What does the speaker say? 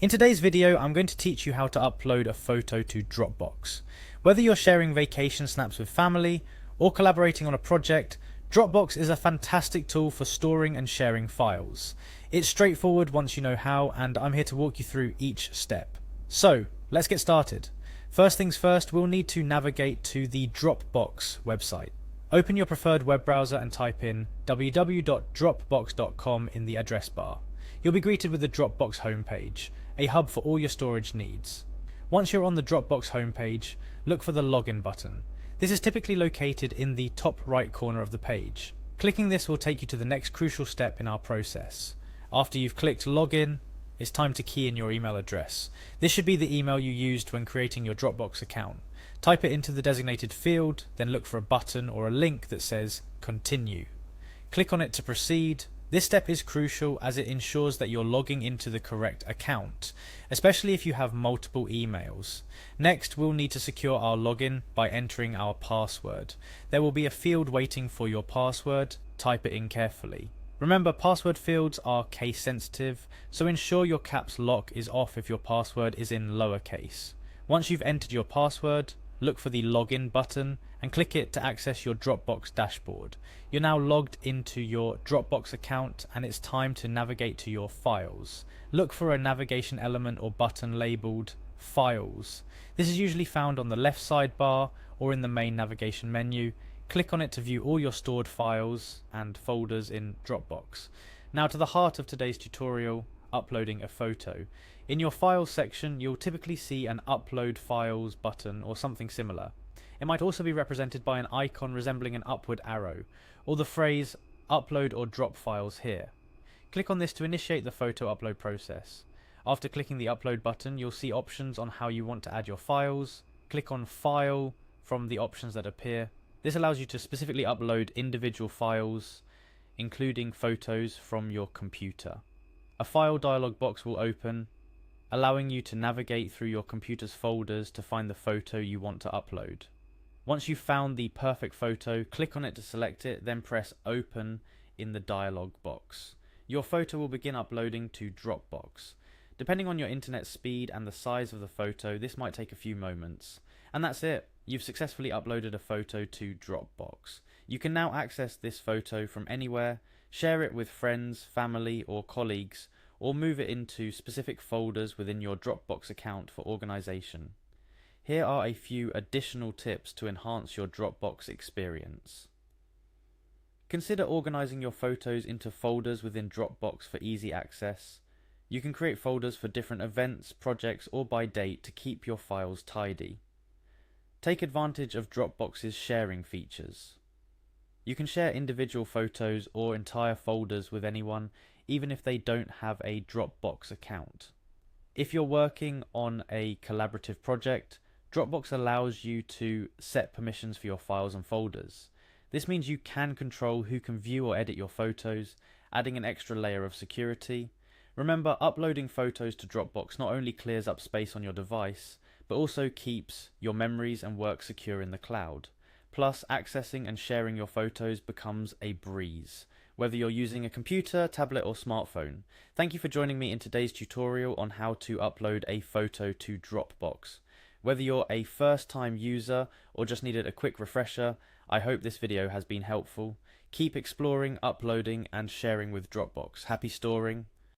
In today's video, I'm going to teach you how to upload a photo to Dropbox. Whether you're sharing vacation snaps with family or collaborating on a project, Dropbox is a fantastic tool for storing and sharing files. It's straightforward once you know how, and I'm here to walk you through each step. So, let's get started. First things first, we'll need to navigate to the Dropbox website. Open your preferred web browser and type in www.dropbox.com in the address bar. You'll be greeted with the Dropbox homepage, a hub for all your storage needs. Once you're on the Dropbox homepage, look for the login button. This is typically located in the top right corner of the page. Clicking this will take you to the next crucial step in our process. After you've clicked login, it's time to key in your email address. This should be the email you used when creating your Dropbox account. Type it into the designated field, then look for a button or a link that says continue. Click on it to proceed. This step is crucial as it ensures that you're logging into the correct account, especially if you have multiple emails. Next, we'll need to secure our login by entering our password. There will be a field waiting for your password. Type it in carefully. Remember, password fields are case sensitive, so ensure your caps lock is off if your password is in lowercase. Once you've entered your password, look for the login button and click it to access your Dropbox dashboard. You're now logged into your Dropbox account and it's time to navigate to your files. Look for a navigation element or button labeled Files. This is usually found on the left sidebar or in the main navigation menu. Click on it to view all your stored files and folders in Dropbox. Now to the heart of today's tutorial, uploading a photo. In your Files section, you'll typically see an Upload Files button or something similar. It might also be represented by an icon resembling an upward arrow, or the phrase Upload or Drop Files here. Click on this to initiate the photo upload process. After clicking the Upload button, you'll see options on how you want to add your files. Click on File from the options that appear. This allows you to specifically upload individual files, including photos from your computer. A file dialog box will open, allowing you to navigate through your computer's folders to find the photo you want to upload. Once you've found the perfect photo, click on it to select it, then press Open in the dialog box. Your photo will begin uploading to Dropbox. Depending on your internet speed and the size of the photo, this might take a few moments. And that's it. You've successfully uploaded a photo to Dropbox. You can now access this photo from anywhere, share it with friends, family, or colleagues, or move it into specific folders within your Dropbox account for organization. Here are a few additional tips to enhance your Dropbox experience. Consider organizing your photos into folders within Dropbox for easy access. You can create folders for different events, projects, or by date to keep your files tidy. Take advantage of Dropbox's sharing features. You can share individual photos or entire folders with anyone, even if they don't have a Dropbox account. If you're working on a collaborative project, Dropbox allows you to set permissions for your files and folders. This means you can control who can view or edit your photos, adding an extra layer of security. Remember, uploading photos to Dropbox not only clears up space on your device, but also keeps your memories and work secure in the cloud. Plus, accessing and sharing your photos becomes a breeze, whether you're using a computer, tablet, or smartphone. Thank you for joining me in today's tutorial on how to upload a photo to Dropbox. Whether you're a first-time user or just needed a quick refresher, I hope this video has been helpful. Keep exploring, uploading, and sharing with Dropbox. Happy storing.